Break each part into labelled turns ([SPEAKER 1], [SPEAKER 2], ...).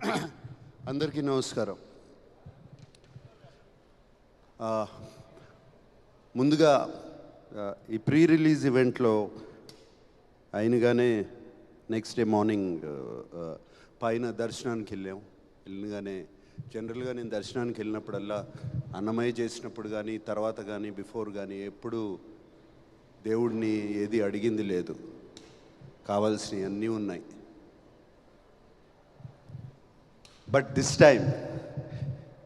[SPEAKER 1] అందరికీ నమస్కారం. ముందుగా ఈ ప్రీ రిలీజ్ ఈవెంట్లో అయినగానే నెక్స్ట్ డే మార్నింగ్ పైన దర్శనానికి వెళ్ళగానే జనరల్గా నేను దర్శనానికి వెళ్ళినప్పుడల్లా అన్నమయ్య చేసినప్పుడు కానీ తర్వాత కానీ బిఫోర్ కానీ ఎప్పుడు దేవుడిని ఏది అడిగింది లేదు, కావాల్సినవి అన్నీ ఉన్నాయి. బట్ దిస్ టైం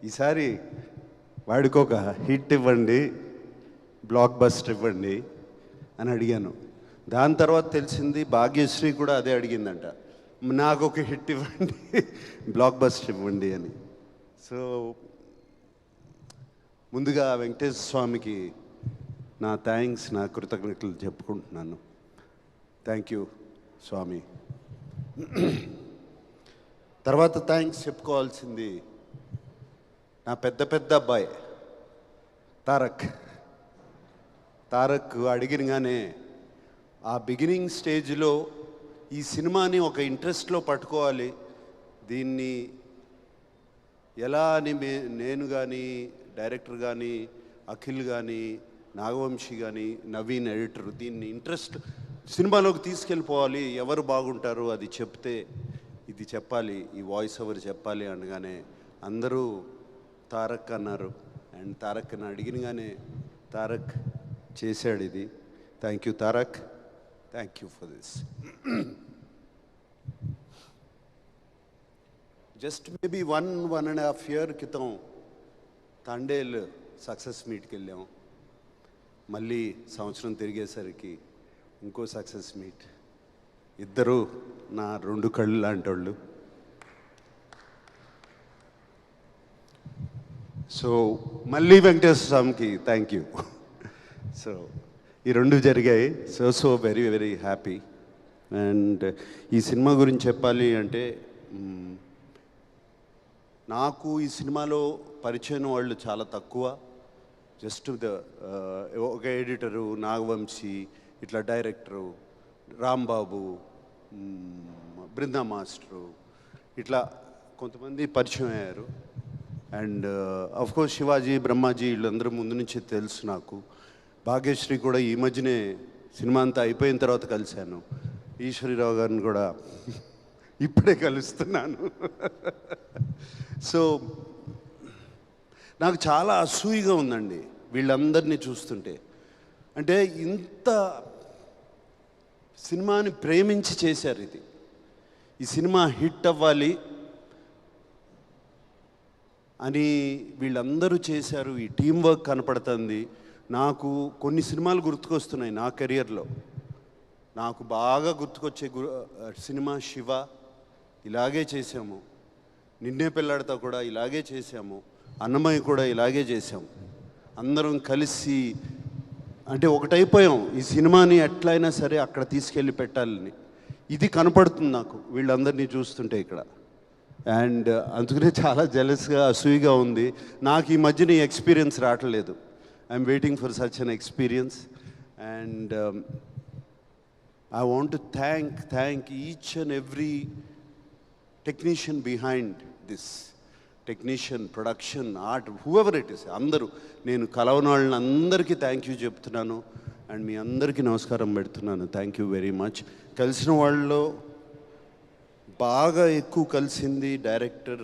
[SPEAKER 1] ఈసారి వాడికి ఒక హిట్ ఇవ్వండి, బ్లాక్ బస్టర్ ఇవ్వండి అని అడిగాను. దాని తర్వాత తెలిసింది భాగ్యశ్రీ కూడా అదే అడిగిందంట, నాకు ఒక హిట్ ఇవ్వండి, బ్లాక్ బస్టర్ ఇవ్వండి అని. సో ముందుగా వెంకటేశ్వర స్వామికి నా థ్యాంక్స్, నా కృతజ్ఞతలు చెప్పుకుంటున్నాను. థ్యాంక్ యూ స్వామి. తర్వాత థ్యాంక్స్ చెప్పుకోవాల్సింది నా పెద్ద అబ్బాయి తారక్ అడిగినగానే ఆ బిగినింగ్ స్టేజ్లో ఈ సినిమాని ఒక ఇంట్రెస్ట్లో పట్టుకోవాలి, దీన్ని ఎలా అని నేను కానీ డైరెక్టర్ కానీ అఖిల్ కానీ నాగవంశీ కానీ నవీన్ ఎడిటర్ దీన్ని ఇంట్రెస్ట్ సినిమాలోకి తీసుకెళ్ళిపోవాలి, ఎవరు బాగుంటారు అది చెప్తే ఇది చెప్పాలి, ఈ వాయిస్ ఓవర్ చెప్పాలి అనగానే అందరూ తారక్ అన్నారు. అండ్ తారక్ని అడిగినగానే తారక్ చేశాడు ఇది. Thank you Tarak, thank you for this. Just maybe 1.5 year క్రితం తండేల్ సక్సెస్ మీట్కి వెళ్ళాము. మళ్ళీ సంవత్సరం తిరిగేసరికి ఇంకో సక్సెస్ మీట్. ఇద్దరు నా 2 కళ్ళు లాంటి వాళ్ళు. సో మళ్ళీ వెంకటేశ్వర స్వామికి థ్యాంక్ యూ. సో ఈ 2 జరిగాయి. So very very happy. And ఈ సినిమా గురించి చెప్పాలి అంటే నాకు ఈ సినిమాలో పరిచయం వాళ్ళు చాలా తక్కువ. జస్ట్ ఒక ఎడిటరు నాగవంశీ, ఇట్లా డైరెక్టరు రాంబాబు, బృందా మాస్టరు, ఇట్లా కొంతమంది పరిచయం అయ్యారు. అండ్ అఫ్కోర్స్ శివాజీ, బ్రహ్మాజీ వీళ్ళందరూ ముందు నుంచి తెలుసు నాకు. భాగ్యశ్రీ కూడా ఈ మధ్యనే సినిమా అంతా అయిపోయిన తర్వాత కలిశాను. ఈశ్వరీరావు గారిని కూడా ఇప్పుడే కలుస్తున్నాను. సో నాకు చాలా అసూయగా ఉందండి వీళ్ళందరినీ చూస్తుంటే. అంటే ఇంత సినిమాని ప్రేమించి చేశారు ఇది. ఈ సినిమా హిట్ అవ్వాలి అని వీళ్ళందరూ చేశారు. ఈ టీం వర్క్ కనపడుతుంది. నాకు కొన్ని సినిమాలు గుర్తుకొస్తున్నాయి నా కెరియర్లో. నాకు బాగా గుర్తుకొచ్చే సినిమా శివ, ఇలాగే చేసాము. నిన్నే పెళ్ళాడతా కూడా ఇలాగే చేసాము. అన్నమయ్య కూడా ఇలాగే చేసాము. అందరం కలిసి అంటే ఒకటైపోయాం. ఈ సినిమాని ఎట్లయినా సరే అక్కడ తీసుకెళ్ళి పెట్టాలని. ఇది కనపడుతుంది నాకు వీళ్ళందరినీ చూస్తుంటే ఇక్కడ. అండ్ అందుకనే చాలా జెలస్గా అసూయిగా ఉంది. నాకు ఈ మధ్యన ఈ ఎక్స్పీరియన్స్ రావట్లేదు. I'm waiting for such an experience. And I want to thank each and every technician behind this. Technician, production, art, whoever it is, అందరూ. నేను కలవని వాళ్ళని అందరికీ థ్యాంక్ యూ చెప్తున్నాను. అండ్ మీ అందరికీ నమస్కారం పెడుతున్నాను. Thank you very much. కలిసిన వాళ్ళలో బాగా ఎక్కువ కలిసింది డైరెక్టర్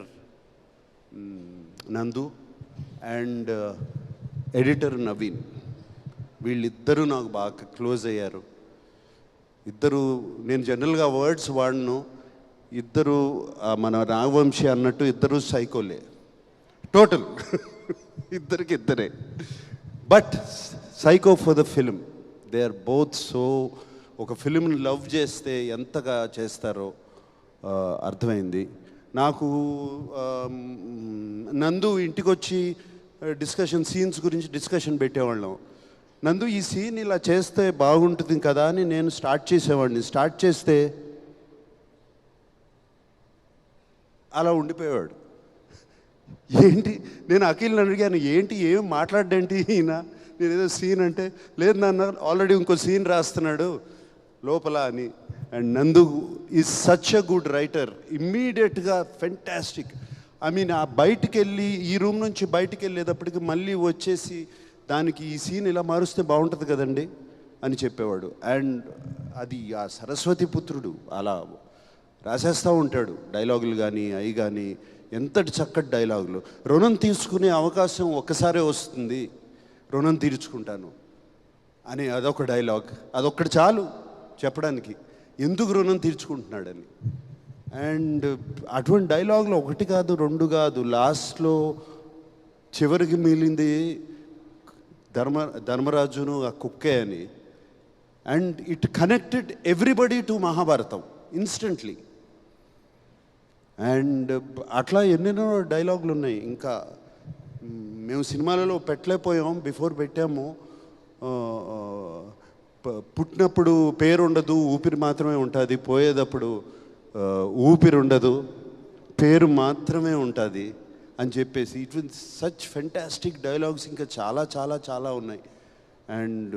[SPEAKER 1] నందు అండ్ ఎడిటర్ నవీన్. వీళ్ళిద్దరూ నాకు బాగా క్లోజ్ అయ్యారు. ఇద్దరు, నేను జనరల్గా వర్డ్స్ వాడను. ఇద్దరు మన నాగవంశీ అన్నట్టు ఇద్దరు సైకోలే టోటల్. ఇద్దరే. But psycho for the film. They are both so. ఒక ఫిలింని లవ్ చేస్తే ఎంతగా చేస్తారో అర్థమైంది నాకు. నందు ఇంటికి వచ్చి సీన్స్ గురించి డిస్కషన్ పెట్టేవాళ్ళం. నందు ఈ సీన్ ఇలా చేస్తే బాగుంటుంది కదా అని నేను స్టార్ట్ చేసేవాడిని. స్టార్ట్ చేస్తే అలా ఉండిపోయేవాడు. ఏంటి, నేను అఖిల్ని అడిగాను, ఏంటి ఏం మాట్లాడేంటి ఈయన, నేను ఏదో సీన్ అంటే, లేదు నాన్న ఆల్రెడీ ఇంకో సీన్ రాస్తున్నాడు లోపల అని. అండ్ నందు is such a good writer. ఇమ్మీడియట్గా ఫెంటాస్టిక్. ఐ మీన్ ఆ బయటికి వెళ్ళి ఈ రూమ్ నుంచి బయటికి వెళ్ళేటప్పటికి మళ్ళీ వచ్చేసి దానికి ఈ సీన్ ఇలా మారుస్తే బాగుంటుంది కదండి అని చెప్పేవాడు. అండ్ అది ఆ సరస్వతి పుత్రుడు అలా రాసేస్తూ ఉంటాడు డైలాగులు కానీ అవి కానీ, ఎంతటి చక్కటి డైలాగులు. రుణం తీసుకునే అవకాశం ఒక్కసారే వస్తుంది, రుణం తీర్చుకుంటాను అని అదొక డైలాగ్. అదొక్కటి చాలు చెప్పడానికి ఎందుకు రుణం తీర్చుకుంటున్నాడని. అండ్ అటువంటి డైలాగులు ఒకటి కాదు రెండు కాదు, లాస్ట్లో చివరికి మిగిలింది ధర్మరాజును ఆ కుక్కే అని. And it connected everybody to Mahabharatam instantly. And అట్లా ఎన్నెన్నో డైలాగులు ఉన్నాయి. ఇంకా మేము సినిమాలలో పెట్టలేకపోయాం, బిఫోర్ పెట్టాము. పుట్టినప్పుడు పేరు ఉండదు, ఊపిరి మాత్రమే ఉంటుంది, పోయేటప్పుడు ఊపిరి ఉండదు, పేరు మాత్రమే ఉంటుంది అని చెప్పేసి it will such fantastic dialogues ఇంకా చాలా చాలా చాలా ఉన్నాయి. అండ్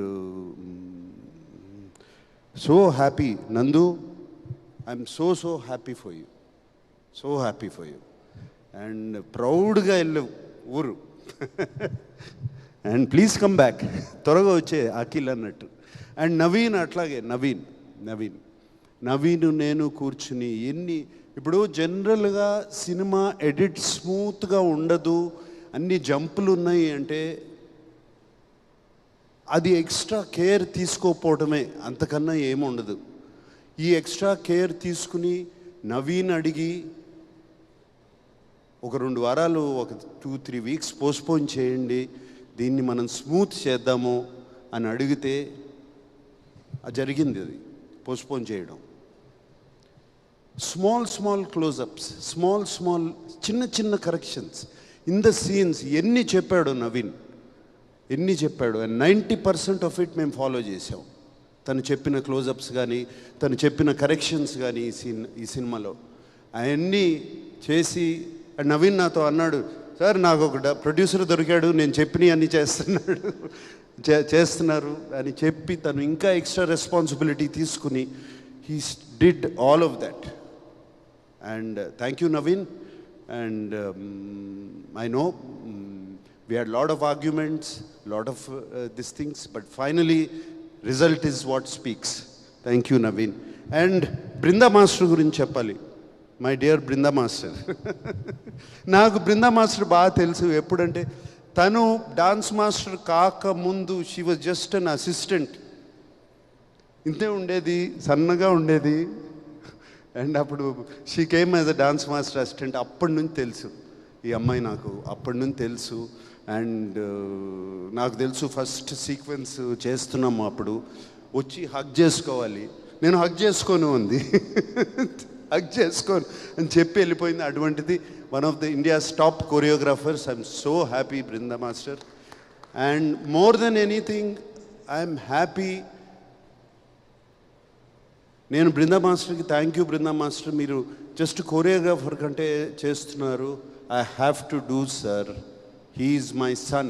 [SPEAKER 1] సో హ్యాపీ నందు, I'm so happy for you, so happy for you. And ప్రౌడ్గా వెళ్ళవు ఊరు. అండ్ ప్లీజ్ కమ్ బ్యాక్, త్వరగా వచ్చే అఖిల్ అన్నట్టు. అండ్ నవీన్ అట్లాగే, నవీన్ నేను కూర్చుని ఇప్పుడు జనరల్గా సినిమా ఎడిట్ స్మూత్గా ఉండదు, అన్ని జంపులు ఉన్నాయి అంటే అది ఎక్స్ట్రా కేర్ తీసుకోకపోవడమే, అంతకన్నా ఏముండదు. ఈ ఎక్స్ట్రా కేర్ తీసుకుని నవీన్ అడిగి ఒక 2 వారాలు, ఒక 2-3 వీక్స్ పోస్ట్పోన్ చేయండి, దీన్ని మనం స్మూత్ చేద్దాము అని అడిగితే జరిగింది. అది పోస్ట్పోన్ చేయడం. స్మాల్ క్లోజప్స్, స్మాల్ చిన్న కరెక్షన్స్ ఇన్ ద సీన్స్ ఎన్ని చెప్పాడు నవీన్, ఎన్ని చెప్పాడు. అండ్ 90% ఆఫ్ ఇట్ మేము ఫాలో చేసాం. తను చెప్పిన క్లోజప్స్ కానీ, తను చెప్పిన కరెక్షన్స్ కానీ ఈ సినిమాలో అవన్నీ చేసి. అండ్ నవీన్ నాతో అన్నాడు, సార్ నాకు ఒక ప్రొడ్యూసర్ దొరికాడు, నేను చెప్పినవి అన్నీ చేస్తున్నారు అని చెప్పి తను ఇంకా ఎక్స్ట్రా రెస్పాన్సిబిలిటీ తీసుకుని he did all of that. And thank you Naveen. And I know we had lot of arguments, lot of these things, but finally result is what speaks. Thank you Naveen. And Brinda Master గురించి చెప్పాలి. My dear Brinda master. నాకు Brinda master బాగా తెలుసు. ఎప్పుడంటే తను dance master కాకముందు she was just an assistant. ఇంతే ఉండేది, సన్నగా ఉండేది. అండ్ అప్పుడు she came as a dance master assistant. అప్పటి నుంచి తెలుసు ఈ అమ్మాయి నాకు, అప్పటి నుంచి తెలుసు. అండ్ నాకు తెలుసు ఫస్ట్ సీక్వెన్స్ చేస్తున్నాము అప్పుడు వచ్చి హగ్ చేసుకోవాలి, నేను హగ్ చేసుకోను ఉంది, హగ్ చేసుకోను అని చెప్పి వెళ్ళిపోయింది. అటువంటిది one of the India's top choreographers. I'm so happy Brinda master. And more than anything I'm happy. నేను బృందా మాస్టర్కి థ్యాంక్ యూ బృందా మాస్టర్, మీరు జస్ట్ కొరియోగ్రాఫర్ కంటే చేస్తున్నారు. I have to do sir, he is my son,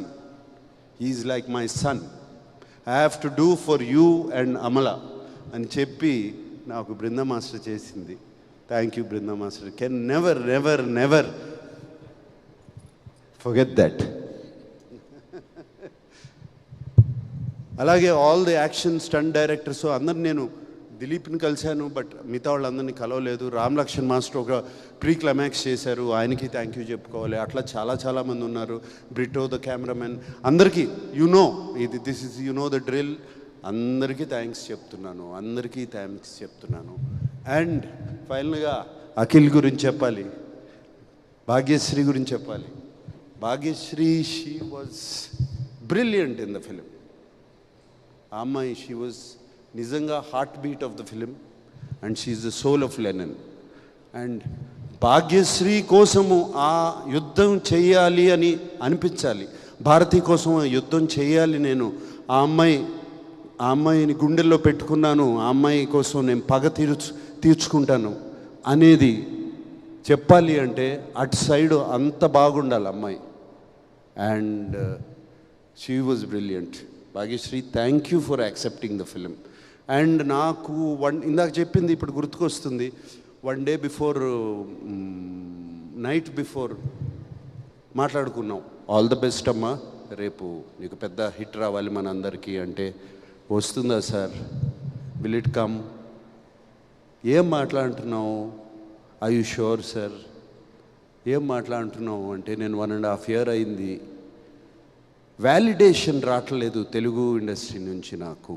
[SPEAKER 1] he is like my son, I have to do for you and Amala అని చెప్పి నాకు Brinda master చేసింది. Thank you Brinda master. Can never forget that. అలాగే all the action stunt directors అందరు, నేను దిలీప్ని కలిశాను but మిగతా వాళ్ళందరినీ కలవలేదు. రామ్ లక్ష్మణ్ మాస్టర్ ఒక ప్రీ క్లైమాక్స్ చేశారు, ఆయనకి థ్యాంక్ యూ చెప్పుకోవాలి. అట్లా చాలామంది ఉన్నారు. బ్రిటో ద కెమెరామెన్, అందరికీ దిస్ ఇస్ ద డ్రిల్. అందరికీ థ్యాంక్స్ చెప్తున్నాను. అండ్ ఫైనల్గా అఖిల్ గురించి చెప్పాలి, భాగ్యశ్రీ గురించి చెప్పాలి. Bhagyashree, she was brilliant in the film. ఆ అమ్మాయి, షీ వాజ్ నిజంగా heart beat of the film and she is the soul of Lenin. And Bhagyashree కోసము ఆ యుద్ధం చేయాలి అని అనిపించాలి, భారతి కోసం యుద్ధం చేయాలి. నేను ఆ అమ్మాయిని గుండెల్లో పెట్టుకున్నాను, ఆ అమ్మాయి కోసం నేను పగ తీర్చుకుంటాను అనేది చెప్పాలి అంటే అటు సైడ్ అంత బాగుండాలి అమ్మాయి. And she was brilliant. Bhagyashree, thank you for accepting the film. And నాకు ఇందాక చెప్పింది ఇప్పుడు గుర్తుకొస్తుంది. 1 day బిఫోర్, నైట్ బిఫోర్ మాట్లాడుకున్నాం, ఆల్ ద బెస్ట్ అమ్మా, రేపు నీకు పెద్ద హిట్ రావాలి మన అందరికీ అంటే, వస్తుందా సార్, విల్ ఇట్ కమ్, ఏం మాట్లాడుతున్నావు, ఐ యు షూర్ సార్, ఏం మాట్లాడుతున్నావు అంటే, నేను 1.5 year అయింది, వ్యాలిడేషన్ రావట్లేదు తెలుగు ఇండస్ట్రీ నుంచి, నాకు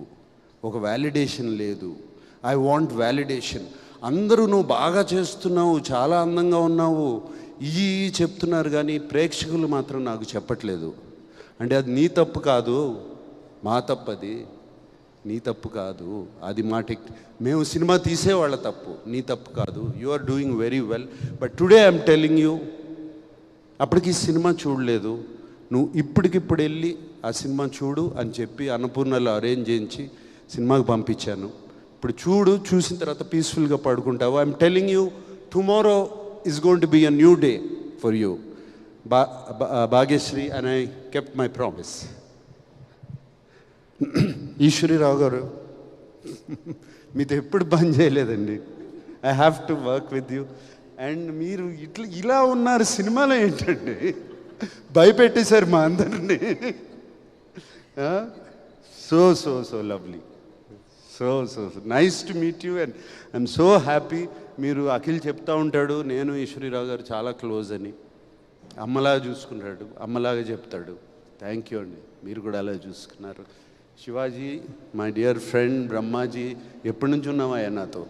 [SPEAKER 1] ఒక వ్యాలిడేషన్ లేదు, ఐ వాంట్ వ్యాలిడేషన్. అందరూ నువ్వు బాగా చేస్తున్నావు, చాలా అందంగా ఉన్నావు ఇవి చెప్తున్నారు, కానీ ప్రేక్షకులు మాత్రం నాకు చెప్పట్లేదు. అంటే అది నీ తప్పు కాదు, మా తప్పు, అది నీ తప్పు కాదు, అది మా మేము సినిమా తీసేవాళ్ళ తప్పు, నీ తప్పు కాదు, you are doing very well, but today I'm telling you, అప్పటికి సినిమా చూడలేదు, నువ్వు ఇప్పటికిప్పుడు వెళ్ళి ఆ సినిమా చూడు అని చెప్పి అన్నపూర్ణలో అరేంజ్ చేయించి సినిమాకి పంపించాను. ఇప్పుడు చూడు, చూసిన తర్వాత పీస్ఫుల్గా పడుకుంటావు. I'm telling you, tomorrow is going to be a new day for you, Bhagyashri, and I kept my promise. Eswari Rao garu, మీతో ఎప్పుడు బంద్ చేయలేదండి, I have to work with you. And మీరు ఇలా ఉన్నారు సినిమాలో ఏంటండి, భయపెట్టేశారు మా అందరినీ. So so so lovely, so so nice to meet you, and I'm so happy. మీరు అఖిల్ చెప్తా ఉంటాడు, నేను ఈశ్వరీరావు గారు చాలా క్లోజ్ అని, అమ్మలాగా చూసుకుంటాడు, అమ్మలాగా చెప్తాడు. థ్యాంక్ యూ అండి, మీరు కూడా అలా చూసుకున్నారు. Shivaji, my dear friend, Brahmaji, ఎప్పటి నుంచి ఉన్నావయ్యా నాతో?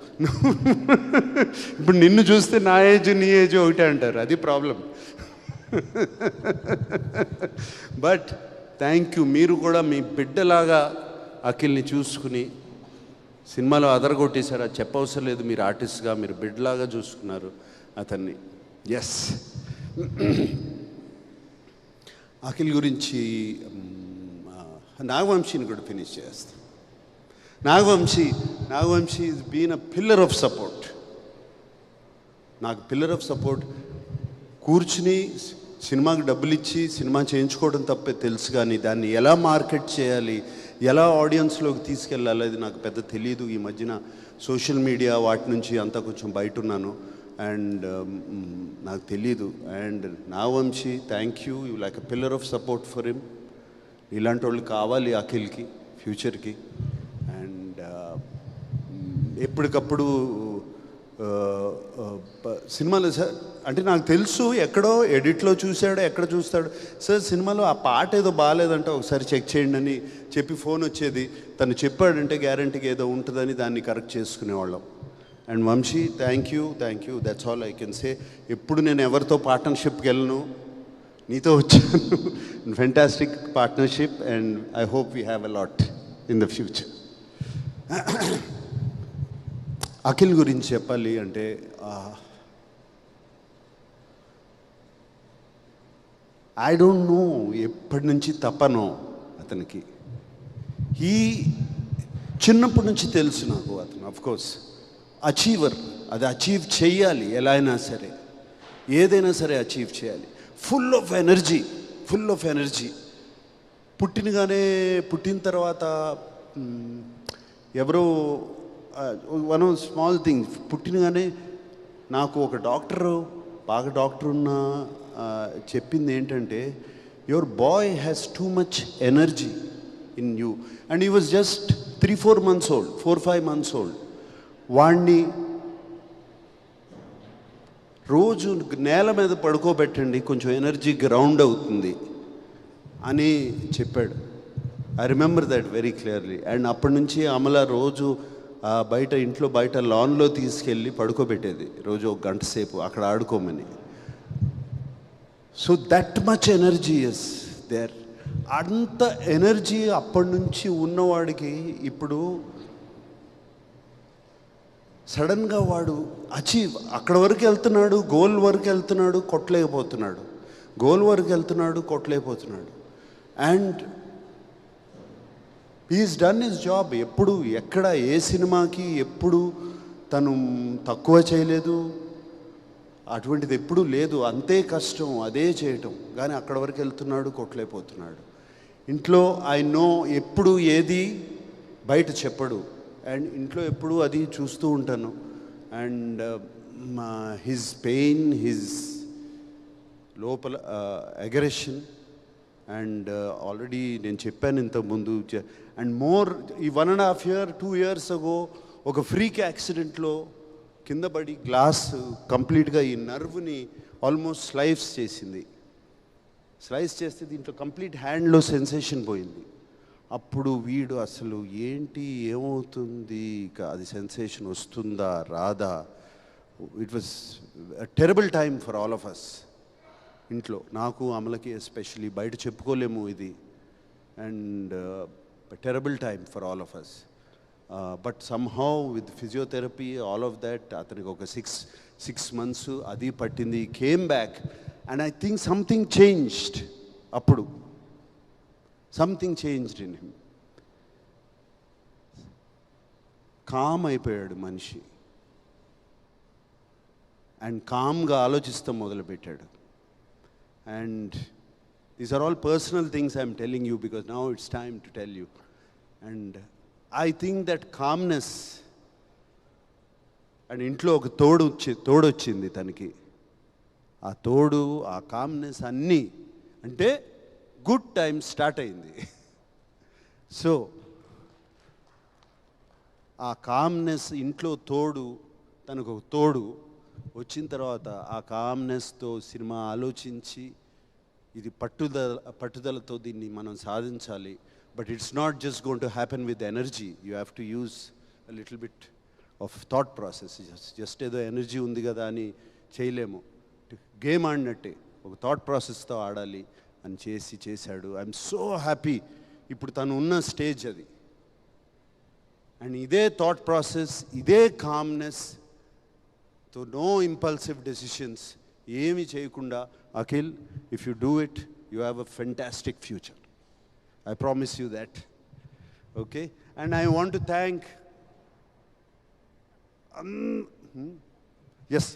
[SPEAKER 1] ఇప్పుడు నిన్ను చూస్తే నా ఏజ్ నీ ఏజ్ ఒకటే అంటారు, అది ప్రాబ్లం. బట్ థ్యాంక్ యూ, మీరు కూడా మీ బిడ్డలాగా అఖిల్ని చూసుకుని సినిమాలో అదరగొట్టేశారు, అది చెప్పవసరం లేదు, మీరు ఆర్టిస్ట్గా మీరు బిడ్డలాగా చూసుకున్నారు అతన్ని. ఎస్, అఖిల్ గురించి నాగవంశీని కూడా ఫినిష్ చేస్తాం. Naga Vamsi is been a pillar of support, నాకు పిల్లర్ ఆఫ్ సపోర్ట్. కూర్చుని సినిమాకి డబ్బులు ఇచ్చి సినిమా చేయించుకోవడం తప్పే తెలుసు, కానీ దాన్ని ఎలా మార్కెట్ చేయాలి, ఎలా ఆడియన్స్లోకి తీసుకెళ్ళాలి అది నాకు పెద్ద తెలియదు. ఈ మధ్యన సోషల్ మీడియా వాటి నుంచి అంతా కొంచెం బయట ఉన్నాను, అండ్ నాకు తెలీదు. And Naga Vamsi, thank you, you like a pillar of support for him. ఇలాంటి వాళ్ళు కావాలి అఖిల్కి ఫ్యూచర్కి. అండ్ ఎప్పటికప్పుడు సినిమాలో సార్ అంటే నాకు తెలుసు, ఎక్కడో ఎడిట్లో చూశాడో ఎక్కడ చూస్తాడు, సార్ సినిమాలో ఆ పాట ఏదో బాగాలేదంటే ఒకసారి చెక్ చేయండి అని చెప్పి ఫోన్ వచ్చేది, తను చెప్పాడంటే గ్యారంటీగా ఏదో ఉంటుందని దాన్ని కరెక్ట్ చేసుకునేవాళ్ళం. And Vamsi, thank you, that's all I can say. ఎప్పుడు నేను ఎవరితో పార్ట్నర్షిప్కి వెళ్ళను, నీతో వచ్చాను. Fantastic partnership, and I hope we have a lot in the future. Akhil గురించి చెప్పాలి అంటే, ఐ డోంట్ నో ఎప్పటి నుంచి తపనో అతనికి. చిన్నప్పటి నుంచి తెలుసు నాకు అతను, అఫ్కోర్స్ అచీవర్, అది అచీవ్ చేయాలి, ఎలా అయినా సరే ఏదైనా సరే అచీవ్ చేయాలి. Full of energy. పుట్టిన తర్వాత ఎవరో వన్ స్మాల్ థింగ్, పుట్టినగానే నాకు ఒక బాగా డాక్టర్ ఉన్న చెప్పింది ఏంటంటే, your boy has too much energy in you. And he was just 3-4 months old, 4-5 months old. వాణ్ణి రోజు నేల మీద పడుకోబెట్టండి, కొంచెం ఎనర్జీ గ్రౌండ్ అవుతుంది అని చెప్పాడు. I remember that very clearly. And అప్పటి నుంచి అమల రోజు ఇంట్లో బయట లాన్లో తీసుకెళ్ళి పడుకోబెట్టేది, రోజు 1 గంట సేపు అక్కడ ఆడుకోమని. So that much energy is there. అంత ఎనర్జీ అప్పటి నుంచి ఉన్నవాడికి ఇప్పుడు సడన్గా వాడు అక్కడ వరకు వెళ్తున్నాడు, గోల్ వరకు వెళ్తున్నాడు, కొట్టలేకపోతున్నాడు. And he is done his job. ఎప్పుడు ఎక్కడ ఏ సినిమాకి ఎప్పుడు తను తక్కువ చేయలేదు, అటువంటిది ఎప్పుడూ లేదు. అంతే కష్టం అదే చేయటం, కానీ అక్కడ వరకు వెళ్తున్నాడు, కొట్టలేకపోతున్నాడు. ఇంట్లో ఐ నో ఎప్పుడు ఏది బయట చెప్పడు, అండ్ ఇంట్లో ఎప్పుడూ అది చూస్తూ ఉంటాను. అండ్ హిజ్ పెయిన్, హిజ్ లోపల అగ్రెషన్, అండ్ ఆల్రెడీ నేను చెప్పాను ఇంతకుముందు. అండ్ మోర్ ఈ 1.5 year 2 years అగో ఒక ఫ్రీక్ యాక్సిడెంట్లో కింద పడి గ్లాస్ కంప్లీట్గా ఈ నర్వ్ని ఆల్మోస్ట్ స్లైస్ చేస్తే దీంట్లో కంప్లీట్ హ్యాండ్లో సెన్సేషన్ పోయింది. అప్పుడు వీడు అసలు ఏంటి, ఏమవుతుంది, ఇక అది సెన్సేషన్ వస్తుందా రాదా. It was terrible time for all of us. ఇంట్లో నాకు, అమలకి ఎస్పెషలీ, బయట చెప్పుకోలేము ఇది. And terrible time for all of us. But somehow with physiotherapy all of that, అతనికి ఒక 6 months అది పట్టింది. Came back and I think something changed. అప్పుడు something changed in him. Calm అయిపోయాడు మనిషి అండ్ కామ్గా ఆలోచిస్తాం మొదలుపెట్టాడు. And these are all personal things I'm telling you because now it's time to tell you. And I think that calmness, and ఇంట్లో ఒక తోడొచ్చింది తనకి. ఆ తోడు, ఆ కామ్నెస్ అన్నీ అంటే గుడ్ టైం స్టార్ట్ అయింది. సో ఆ కామ్నెస్, ఇంట్లో తోడు, తనకు ఒక తోడు వచ్చిన తర్వాత ఆ కామ్నెస్తో సినిమా ఆలోచించి ఇది పట్టుదలతో దీన్ని మనం సాధించాలి. But it's not just going to happen with energy. You have to use a little bit of thought process. Just ఏదో ఎనర్జీ ఉంది కదా అని చేయలేము. గేమ్ ఆడినట్టే ఒక థాట్ ప్రాసెస్తో ఆడాలి అని చేశాడు. I'm so happy. ఇప్పుడు తను ఉన్న స్టేజ్ అది. అండ్ ఇదే థాట్ ప్రాసెస్, ఇదే calmness, so no impulsive decisions, ఏమి చేయకుండా, Akhil, if you do it you have a fantastic future. I promise you that. Okay. And I want to thank S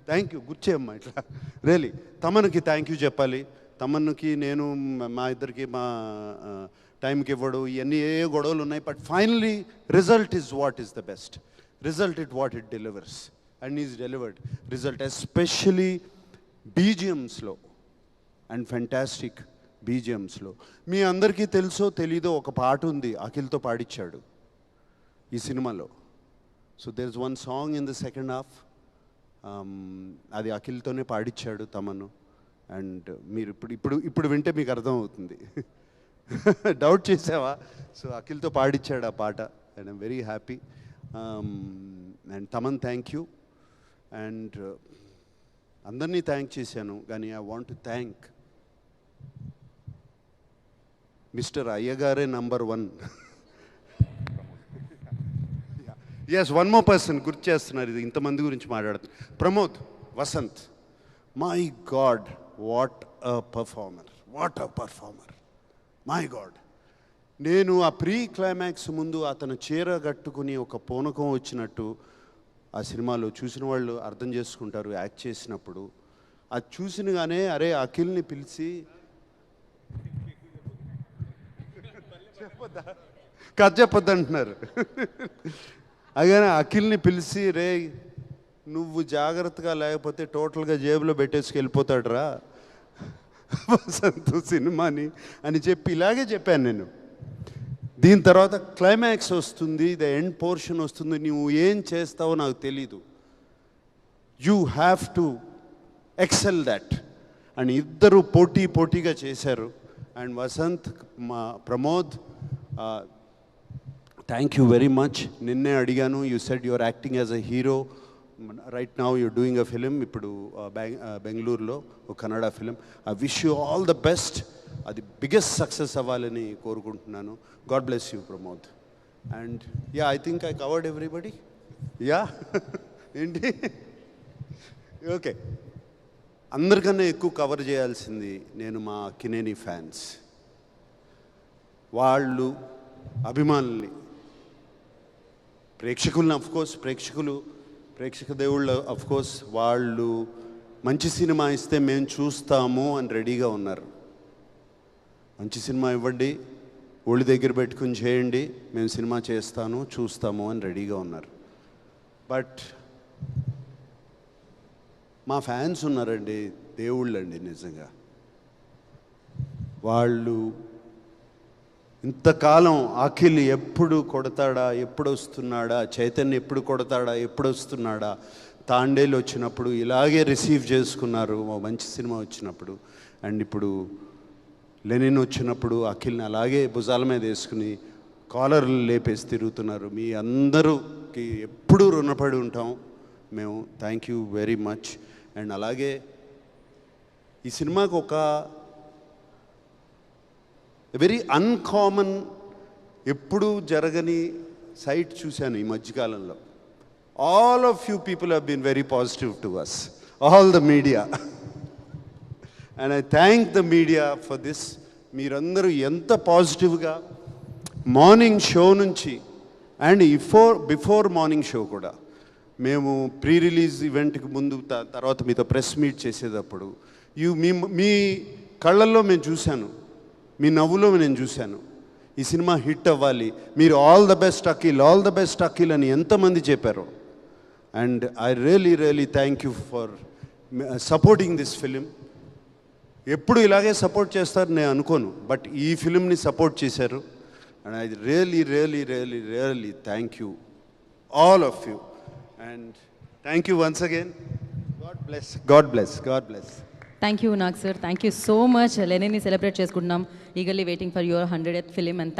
[SPEAKER 1] thank you. గుర్చేయమ్మా ఇట్లా. Really తమన్కి thank you చెప్పాలి. తమన్కి నేను, మా ఇద్దరికి మా టైంకి ఇవ్వడు, ఇవన్నీ ఏ గొడవలు ఉన్నాయి. But finally result is what is the best. Result it what it delivers. And is delivered result, especially బీజిఎమ్స్లో అండ్ ఫెంటాస్టిక్ బీజిఎమ్స్లో. మీ అందరికీ తెలుసో తెలీదో ఒక పాట ఉంది, అఖిల్తో పాడించాడు ఈ సినిమాలో. So there is one song in the second half, అది అఖిల్తోనే పాడించాడు తమను. అండ్ మీరు ఇప్పుడు వింటే మీకు అర్థమవుతుంది. డౌట్ చేసావా? సో అఖిల్తో పాడించాడు ఆ పాట. And I'm very happy. And Thaman thank you. And అందరినీ థ్యాంక్ చేశాను, కానీ I want to thank mister అయ్యగారే number 1. Yes, one more person గుర్తు చేస్తున్నారు. ఇది ఇంతమంది గురించి మాట్లాడుతున్నారు. Pramod Vasanth, my god, what a performer, my god. నేను ఆ ప్రీ క్లైమాక్స్ ముందు అతను చీర కట్టుకుని ఒక పూనకం వచ్చినట్టు ఆ సినిమాలో చూసిన వాళ్ళు అర్థం చేసుకుంటారు. యాక్ట్ చేసినప్పుడు అది చూసినగానే, అరే అఖిల్ని పిలిచి, కథ చెప్పొద్దు అంటున్నారు. అలాగే అఖిల్ని పిలిచి, రే నువ్వు జాగ్రత్తగా లేకపోతే టోటల్గా జేబులో పెట్టేసుకు వెళ్ళిపోతాడు రా వసంత్ సినిమాని అని చెప్పి ఇలాగే చెప్పాను నేను. దీని తర్వాత క్లైమాక్స్ వస్తుంది, ద ఎండ్ పోర్షన్ వస్తుంది. నువ్వు ఏం చేస్తావో నాకు తెలీదు. You have to excel that. And ఇద్దరు పోటీగా చేశారు. అండ్ వసంత్, మా Pramod, thank you very much. నిన్నే అడిగాను, you said your acting as a hero. Right now you're doing a film. ఇప్పుడు బెంగళూరులో ఒక Kannada film. I wish you all the best. అది బిగ్గెస్ట్ సక్సెస్ అవ్వాలని కోరుకుంటున్నాను. God bless you Pramod. And ya, I think I covered everybody. Ya ఏంటి, okay. అందరికన్నా ఎక్కువ cover చేయాల్సింది నేను మా అక్కినేని ఫ్యాన్స్, వాళ్ళు అభిమానుల్ని, ప్రేక్షకుల్ని. అఫ్కోర్స్ ప్రేక్షక దేవుళ్ళు అఫ్కోర్స్ వాళ్ళు మంచి సినిమా ఇస్తే మేము చూస్తాము అని రెడీగా ఉన్నారు. మంచి సినిమా ఇవ్వండి, ఒళ్ళు దగ్గర పెట్టుకుని చేయండి, మేము సినిమా చేస్తాను చూస్తాము అని రెడీగా ఉన్నారు. బట్ మా ఫ్యాన్స్ ఉన్నారండి, దేవుళ్ళండి నిజంగా. వాళ్ళు ఇంతకాలం అఖిల్ ఎప్పుడు కొడతాడా, ఎప్పుడు వస్తున్నాడా, చైతన్య ఎప్పుడు కొడతాడా, ఎప్పుడు వస్తున్నాడా, తాండేలు వచ్చినప్పుడు ఇలాగే రిసీవ్ చేసుకున్నారు మంచి సినిమా వచ్చినప్పుడు. అండ్ ఇప్పుడు లెనిన్ వచ్చినప్పుడు అఖిల్ని అలాగే భుజాల మీద వేసుకుని కాలర్లు లేపేసి తిరుగుతున్నారు. మీ అందరికి ఎప్పుడూ రుణపడి ఉంటాం మేము. Thank you very much. And అలాగే ఈ సినిమాకు ఒక వెరీ అన్కామన్, ఎప్పుడూ జరగని సైట్ చూశాను ఈ మధ్యకాలంలో. All of you people have been very positive to us, all the media. And I thank the media for this. మీరందరూ ఎంత పాజిటివ్గా మార్నింగ్ షో నుంచి అండ్ బిఫోర్ మార్నింగ్ షో కూడా, మేము ప్రీ రిలీజ్ ఈవెంట్కి ముందు తర్వాత మీతో ప్రెస్ మీట్ చేసేటప్పుడు మీ కళ్ళల్లో మేము చూశాను, మీ నవ్వులో నేను చూశాను ఈ సినిమా హిట్ అవ్వాలి, మీరు all the best Akhil, all the best Akhil అని ఎంతమంది చెప్పారు. And I really thank you for supporting this film. ఎప్పుడు ఇలాగే సపోర్ట్ చేస్తారు నేను అనుకోను, బట్ ఈ ఫిలింని సపోర్ట్ చేశారు. And I really thank you all of you. And thank you once again. God bless.
[SPEAKER 2] Thank you Nag sir, thank you so much. లెనిన్ని celebrate చేసుకుంటున్నాం, eagerly waiting for your 100th film. And